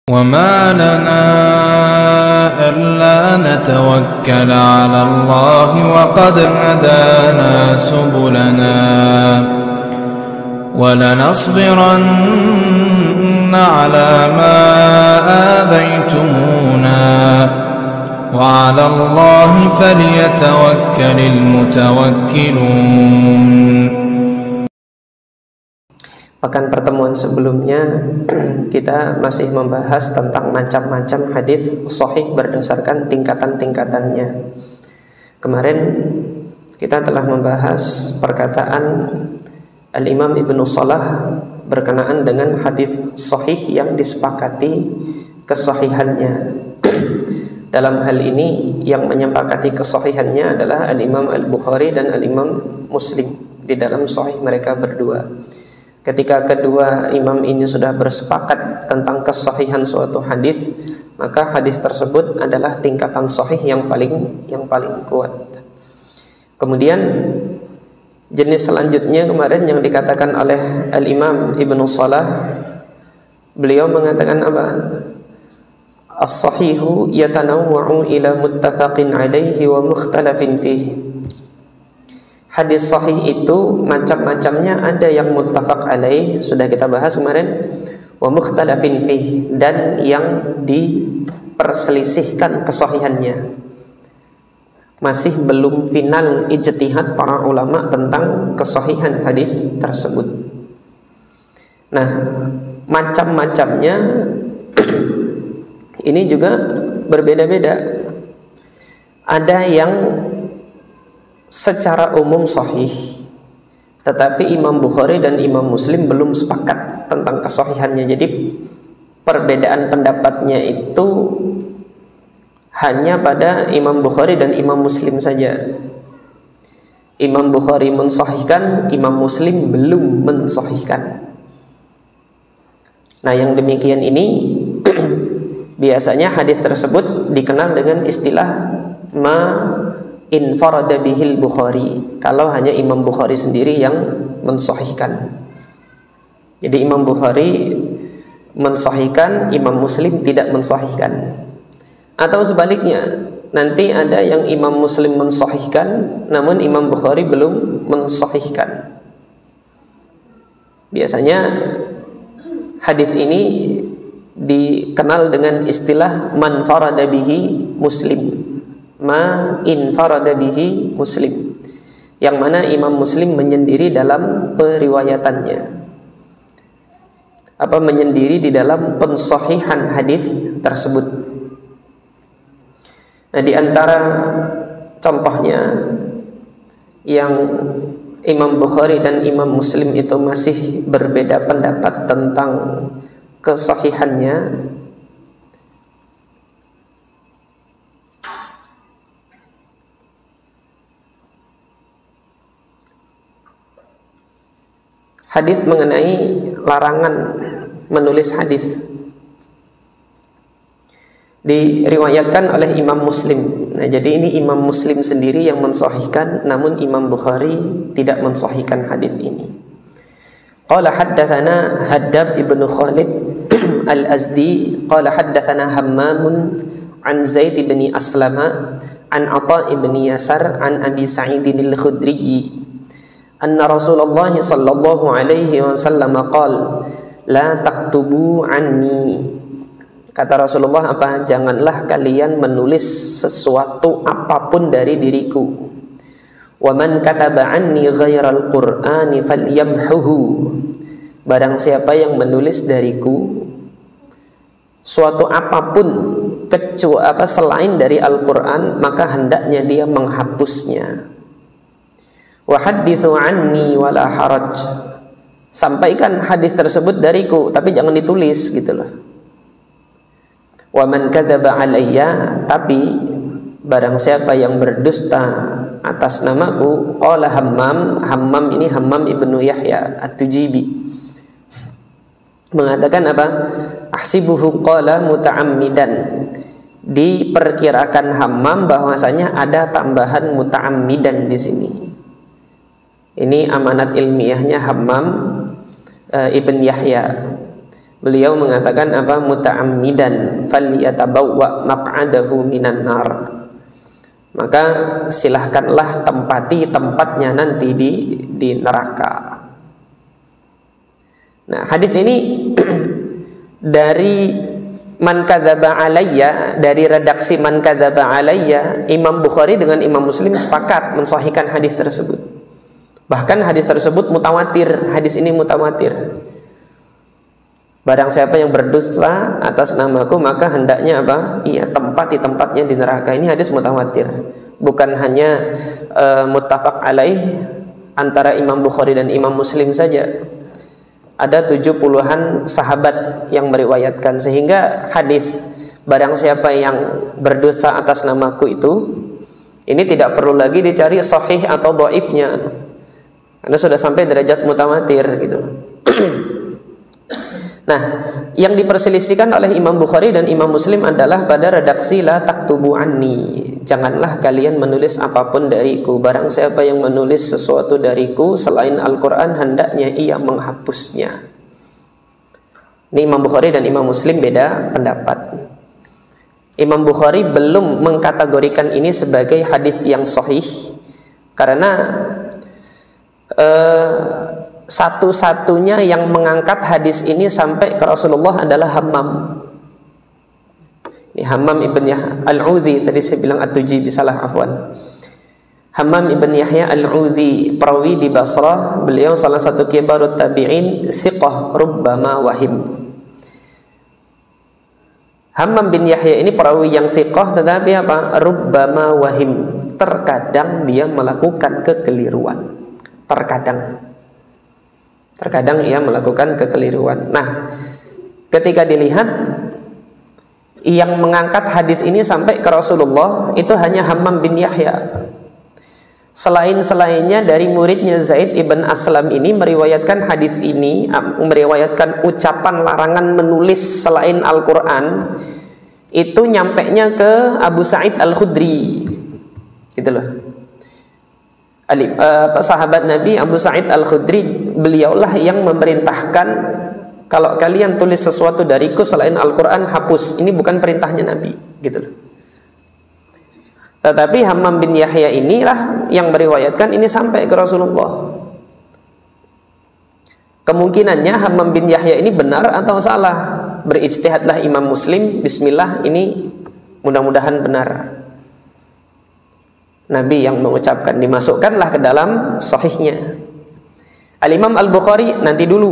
وما لنا ألا نتوكل على الله وقد هدانا سبلنا ولنصبرن على ما آذيتمونا وعلى الله فليتوكل المتوكلون. Pekan pertemuan sebelumnya kita masih membahas tentang macam-macam hadis sahih berdasarkan tingkatan-tingkatannya. Kemarin kita telah membahas perkataan Al-Imam Ibnu Salah berkenaan dengan hadis sahih yang disepakati kesahihannya. Dalam hal ini yang menyepakati kesahihannya adalah Al-Imam Al-Bukhari dan Al-Imam Muslim di dalam sahih mereka berdua. Ketika kedua imam ini sudah bersepakat tentang kesahihan suatu hadis, maka hadis tersebut adalah tingkatan sahih yang paling kuat. Kemudian jenis selanjutnya kemarin yang dikatakan oleh Al-Imam Ibnu Salah, beliau mengatakan apa? As-sahihu yatanawwa'u ila muttafaqin 'alaihi wa mukhtalafin fihi. Hadis sahih itu macam-macamnya, ada yang muttafaq alaih, sudah kita bahas kemarin, wa mukhtalafin fih, dan yang diperselisihkan kesahihannya. Masih belum final ijtihad para ulama tentang kesahihan hadis tersebut. Nah, macam-macamnya ini juga berbeda-beda. Ada yang secara umum sahih, tetapi Imam Bukhari dan Imam Muslim belum sepakat tentang kesahihannya. Jadi perbedaan pendapatnya itu hanya pada Imam Bukhari dan Imam Muslim saja. Imam Bukhari mensahihkan, Imam Muslim belum mensahihkan. Nah, yang demikian ini biasanya hadis tersebut dikenal dengan istilah infarada bihil Bukhari, kalau hanya Imam Bukhari sendiri yang mensahihkan. Jadi Imam Bukhari mensahihkan, Imam Muslim tidak mensahihkan. Atau sebaliknya, nanti ada yang Imam Muslim mensahihkan namun Imam Bukhari belum mensahihkan. Biasanya hadis ini dikenal dengan istilah man farada bihi Muslim, ma infarada bihi Muslim, yang mana Imam Muslim menyendiri dalam periwayatannya, menyendiri di dalam pensahihan hadis tersebut. Nah, di antara contohnya yang Imam Bukhari dan Imam Muslim itu masih berbeda pendapat tentang kesahihannya, hadis mengenai larangan menulis hadis diriwayatkan oleh Imam Muslim. Nah, jadi ini Imam Muslim sendiri yang mensahihkan, namun Imam Bukhari tidak mensahihkan hadis ini. Qala haddatsana Haddab ibnu Khalid al-Azdi qala haddatsana Hammam an Zaid bin Aslama an Atha ibn Yasar an Abi Sa'id al-Khudri anna Rasulullah sallallahu alaihi wasallam qala la taktubu anni. Kata Rasulullah apa? Janganlah kalian menulis sesuatu apapun dari diriku. Wa man kataba anni ghairal qur'ani falyamhuhu. Barang siapa yang menulis dariku suatu apapun kecuali selain dari Al-Qur'an, maka hendaknya dia menghapusnya. Wa hadithu anni wala haraj. Sampaikan hadis tersebut dariku, tapi jangan ditulis gitu loh. Wa man kadzaba alayya, tapi barang siapa yang berdusta atas namaku, qala Hammam ini Hammam ibnu Yahya At-Tujibi mengatakan apa? Ahsibuhu qala muta'ammidan. Diperkirakan Hammam bahwasanya ada tambahan muta'ammidan di sini. Ini amanat ilmiahnya Hammam ibn Yahya. Beliau mengatakan apa? Muta'ammidan falyatabawwa maq'adahu minan nar. Maka silahkanlah tempati tempatnya nanti di neraka. Nah, hadis ini dari man kadzaba alayya, dari redaksi man kadzaba alayya, Imam Bukhari dengan Imam Muslim sepakat mensahihkan hadis tersebut. Bahkan hadis tersebut mutawatir, hadis ini mutawatir. Barang siapa yang berdusta atas namaku, maka hendaknya apa? Iya, tempati tempatnya di neraka. Ini hadis mutawatir. Bukan hanya muttafaq alaih antara Imam Bukhari dan Imam Muslim saja. Ada 70-an sahabat yang meriwayatkan, sehingga hadis barang siapa yang berdosa atas namaku itu, ini tidak perlu lagi dicari sahih atau dhaifnya, karena sudah sampai derajat mutawatir gitu. Nah, yang diperselisihkan oleh Imam Bukhari dan Imam Muslim adalah pada redaksi la taktubu anni. Janganlah kalian menulis apapun dariku. Barang siapa yang menulis sesuatu dariku selain Al-Quran, hendaknya ia menghapusnya. Ini Imam Bukhari dan Imam Muslim beda pendapat. Imam Bukhari belum mengkategorikan ini sebagai hadis yang sahih, karena satu-satunya yang mengangkat hadis ini sampai ke Rasulullah adalah Hammam. Ini Hammam ibn Yahya al-Udhi, tadi saya bilang At-Tujibi, salah, afwan. Hammam ibn Yahya al-Udhi, perawi di Basrah. Beliau salah satu kibarut tabi'in, thiqah rubbama wahim. Hammam bin Yahya ini perawi yang thiqah, tetapi apa? Rubbama wahim. Terkadang dia melakukan kekeliruan. Terkadang ia melakukan kekeliruan. Nah, ketika dilihat yang mengangkat hadis ini sampai ke Rasulullah itu hanya Hammam bin Yahya. Selainnya dari muridnya Zaid ibn Aslam ini meriwayatkan hadis ini, meriwayatkan ucapan larangan menulis selain Al-Quran, itu nyampenya ke Abu Sa'id Al-Khudri, gitu loh. Sahabat Nabi Abu Sa'id Al-Khudri, beliaulah yang memerintahkan, kalau kalian tulis sesuatu dariku selain Al-Quran, hapus. Ini bukan perintahnya Nabi, gitu loh. Tetapi Hammam bin Yahya inilah yang meriwayatkan ini sampai ke Rasulullah. Kemungkinannya Hammam bin Yahya ini benar atau salah. Berijtihadlah Imam Muslim, bismillah, ini mudah-mudahan benar. Nabi yang mengucapkan, dimasukkanlah ke dalam sahihnya. Al-Imam Al-Bukhari nanti dulu,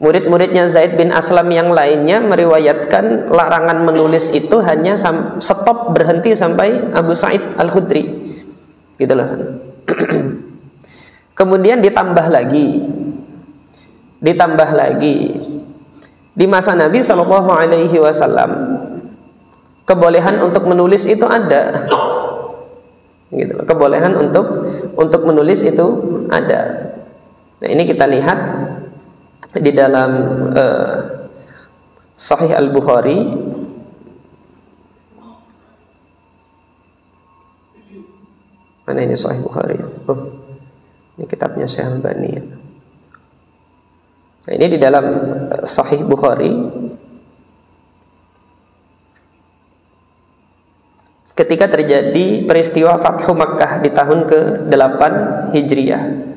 murid-muridnya Zaid bin Aslam yang lainnya meriwayatkan larangan menulis itu hanya stop, berhenti sampai Abu Sa'id Al-Khudri, gitu loh. Kemudian ditambah lagi di masa Nabi SAW kebolehan untuk menulis itu ada, gitu loh. Kebolehan untuk menulis itu ada. Nah, ini kita lihat di dalam Sahih Al-Bukhari. Mana ini Sahih Bukhari? Oh, ini kitabnya Syekh Al-Albani. Nah, ini di dalam Sahih Bukhari, ketika terjadi peristiwa Fathu Makkah di tahun ke-8 Hijriah.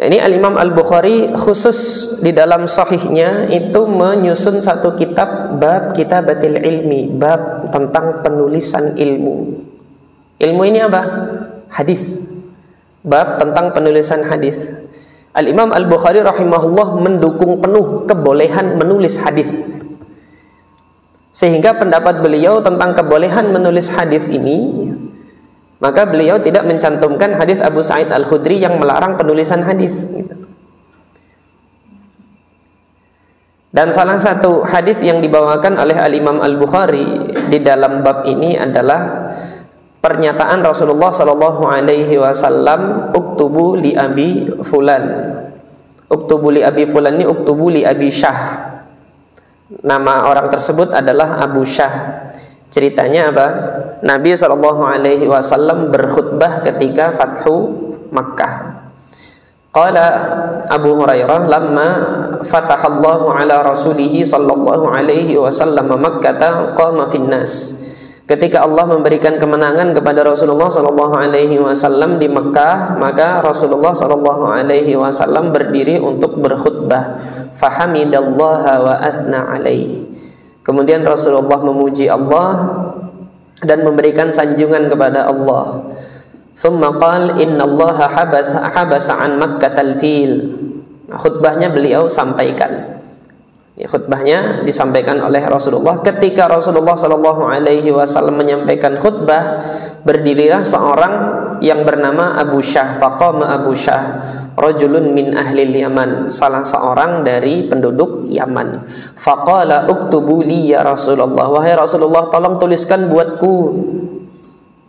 Ini Al-Imam Al-Bukhari khusus di dalam sahihnya itu menyusun satu kitab, bab kitabatil ilmi, bab tentang penulisan ilmu. Ilmu ini apa? Hadis. Bab tentang penulisan hadis. Al-Imam Al-Bukhari rahimahullah mendukung penuh kebolehan menulis hadis. Sehingga pendapat beliau tentang kebolehan menulis hadis ini, maka beliau tidak mencantumkan hadis Abu Sa'id Al-Khudri yang melarang penulisan hadis, gitu. Dan salah satu hadis yang dibawakan oleh Al-Imam Al-Bukhari di dalam bab ini adalah pernyataan Rasulullah sallallahu alaihi wasallam, "Uktubu li Abi Fulan." Uktubu li Abi Fulan ini uktubu li Abi Syah. Nama orang tersebut adalah Abu Syah. Ceritanya apa? Nabi SAW berkhutbah ketika Fathu Makkah. Qala Abu Hurairah, lamma fatahallahu ala rasulihi sallallahu alaihi wasallam Makkah qama fin nas. Ketika Allah memberikan kemenangan kepada Rasulullah sallallahu alaihi wasallam di Makkah, maka Rasulullah sallallahu alaihi wasallam berdiri untuk berkhutbah. Fahamidallaha wa athna alaihi. Kemudian Rasulullah memuji Allah dan memberikan sanjungan kepada Allah. Thumma qala innallaha habasa an Makkatal fil. Khutbahnya beliau sampaikan. Khutbahnya disampaikan oleh Rasulullah. Ketika Rasulullah sallallahu alaihi wasallam menyampaikan khutbah, berdirilah seorang yang bernama Abu Syah. Faqama Abu Syah, rajulun min ahli Yaman, salah seorang dari penduduk Yaman. Faqala uktubu li ya Rasulullah, wahai Rasulullah, tolong tuliskan buatku.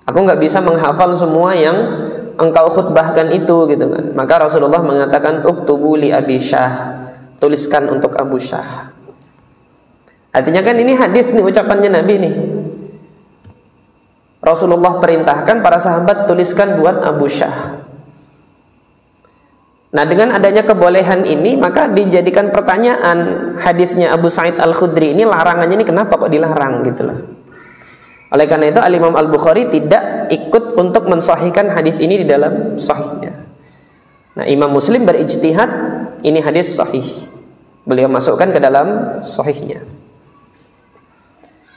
Aku nggak bisa menghafal semua yang engkau khutbahkan itu, gitu kan. Maka Rasulullah mengatakan uktubu li Abi Syah, tuliskan untuk Abu Syah. Artinya kan ini hadis nih, ucapannya Nabi nih. Rasulullah perintahkan para sahabat tuliskan buat Abu Syah. Nah, dengan adanya kebolehan ini, maka dijadikan pertanyaan hadisnya Abu Sa'id Al-Khudri ini, larangannya ini kenapa kok dilarang gitu loh. Oleh karena itu Al-Imam Al-Bukhari tidak ikut untuk mensahihkan hadis ini di dalam sahihnya. Nah, Imam Muslim berijtihad, ini hadis sahih, beliau masukkan ke dalam sahihnya.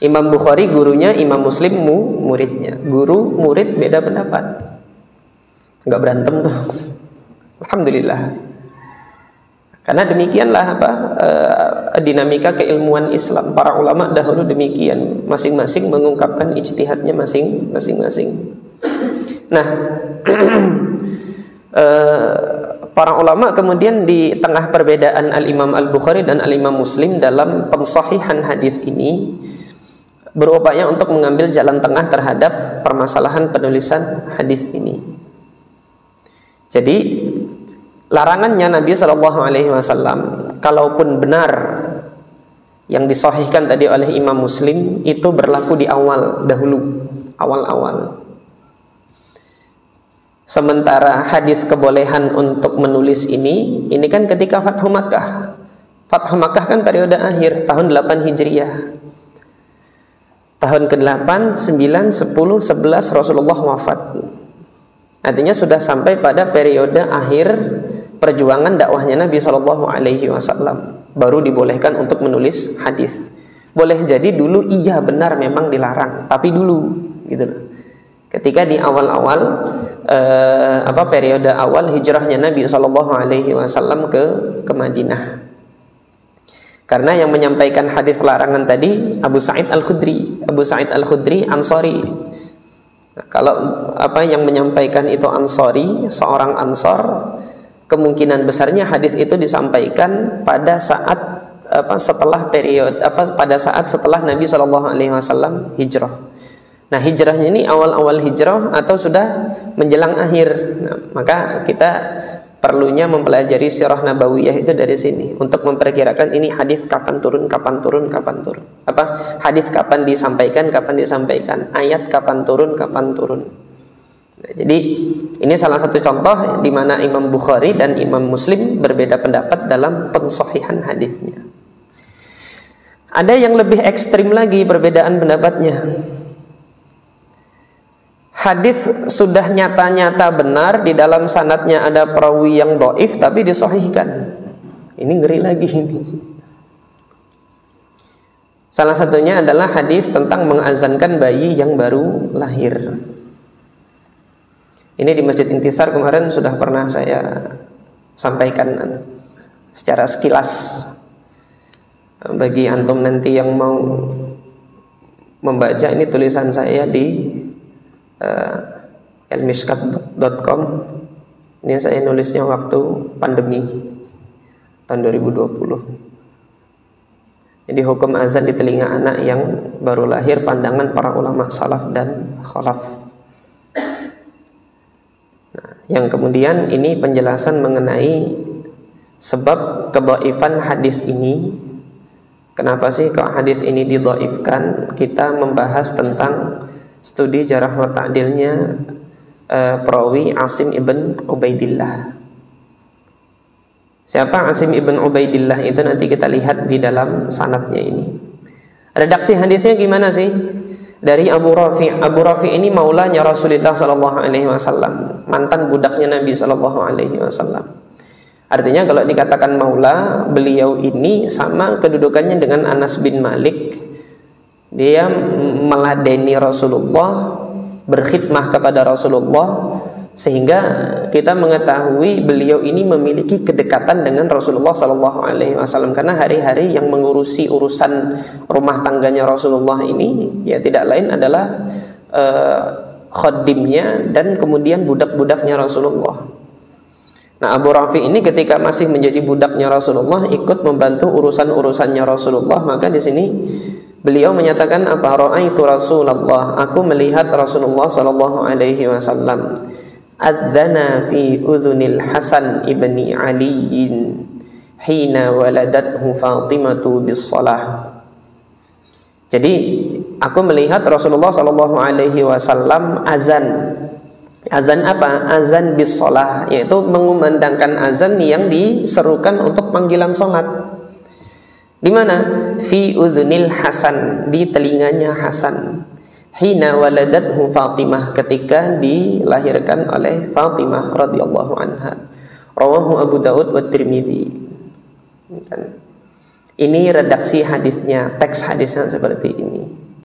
Imam Bukhari gurunya, Imam Muslim muridnya. Guru murid beda pendapat, nggak berantem tuh. Alhamdulillah. Karena demikianlah dinamika keilmuan Islam. Para ulama dahulu demikian, masing-masing mengungkapkan ijtihadnya masing-masing. Nah, para ulama kemudian di tengah perbedaan Al-Imam Al-Bukhari dan Al-Imam Muslim dalam pensahihan hadis ini, berupaya untuk mengambil jalan tengah terhadap permasalahan penulisan hadis ini. Jadi larangannya Nabi SAW, kalaupun benar yang disahihkan tadi oleh Imam Muslim, itu berlaku di awal-awal. Sementara hadis kebolehan untuk menulis ini kan ketika Fathu Makkah. Fathu Makkah kan periode akhir tahun 8 Hijriah. Tahun ke-8, 9, 10, 11 Rasulullah wafat. Artinya sudah sampai pada periode akhir perjuangan dakwahnya Nabi SAW, baru dibolehkan untuk menulis hadis. Boleh jadi dulu iya benar memang dilarang, tapi dulu gitu loh. Ketika di awal-awal periode awal hijrahnya Nabi SAW ke Madinah. Karena yang menyampaikan hadis larangan tadi Abu Sa'id Al-Khudri. Abu Sa'id Al-Khudri Ansori. Kalau yang menyampaikan itu Ansori, seorang Ansor, kemungkinan besarnya hadis itu disampaikan pada saat setelah Nabi SAW hijrah. Nah, hijrahnya ini awal-awal hijrah atau sudah menjelang akhir. Nah, maka kita perlunya mempelajari sirah nabawiyah itu dari sini untuk memperkirakan ini hadis kapan turun. Hadis kapan disampaikan, ayat kapan turun. Nah, jadi ini salah satu contoh di mana Imam Bukhari dan Imam Muslim berbeda pendapat dalam pensahihan hadisnya. Ada yang lebih ekstrim lagi perbedaan pendapatnya. Hadis sudah nyata-nyata benar, di dalam sanadnya ada perawi yang dhaif tapi disahihkan. Ini ngeri lagi ini. Salah satunya adalah hadis tentang mengazankan bayi yang baru lahir. Ini di Masjid Intisar kemarin sudah pernah saya sampaikan secara sekilas. Bagi antum nanti yang mau membaca, ini tulisan saya di elmishkat.com. Ini saya nulisnya waktu pandemi tahun 2020. Jadi hukum azan di telinga anak yang baru lahir, pandangan para ulama salaf dan khalaf. Nah, yang kemudian ini penjelasan mengenai sebab kedhaifan hadis ini. Kenapa sih kok hadis ini didhaifkan? Kita membahas tentang studi jarah wa ta'dilnya perawi Asim ibn Ubaidillah. Siapa Asim ibn Ubaidillah itu nanti kita lihat di dalam sanadnya ini. Redaksi hadisnya gimana sih? Dari Abu Rafi'. Abu Rafi' ini maulanya Rasulullah sallallahu alaihi wasallam, mantan budaknya Nabi sallallahu alaihi wasallam. Artinya kalau dikatakan maula, beliau ini sama kedudukannya dengan Anas bin Malik. Dia meladeni Rasulullah, berkhidmah kepada Rasulullah, sehingga kita mengetahui beliau ini memiliki kedekatan dengan Rasulullah sallallahu alaihi wasallam, karena hari-hari yang mengurusi urusan rumah tangganya Rasulullah ini ya tidak lain adalah khadimnya dan kemudian budak-budaknya Rasulullah. Nah, Abu Rafi ini ketika masih menjadi budaknya Rasulullah, ikut membantu urusan-urusannya Rasulullah. Maka di sini beliau menyatakan apa? Ra'aitu Rasulullah, aku melihat Rasulullah sallallahu alaihi wasallam adzana fi udhunil Hasan ibni Ali hina waladathu Fatimatu bis shalah. Jadi aku melihat Rasulullah sallallahu alaihi wasallam azan. Azan apa? Azan bis shalah, yaitu mengumandangkan azan yang diserukan untuk panggilan sholat. Di mana? Fi udhunil Hasan, di telinganya Hasan. Hina waladathu Fatimah, ketika dilahirkan oleh Fatimah radhiyallahu anha. Rawahu Abu Daud wa Tirmidzi. Ini redaksi hadisnya, teks hadisnya seperti ini.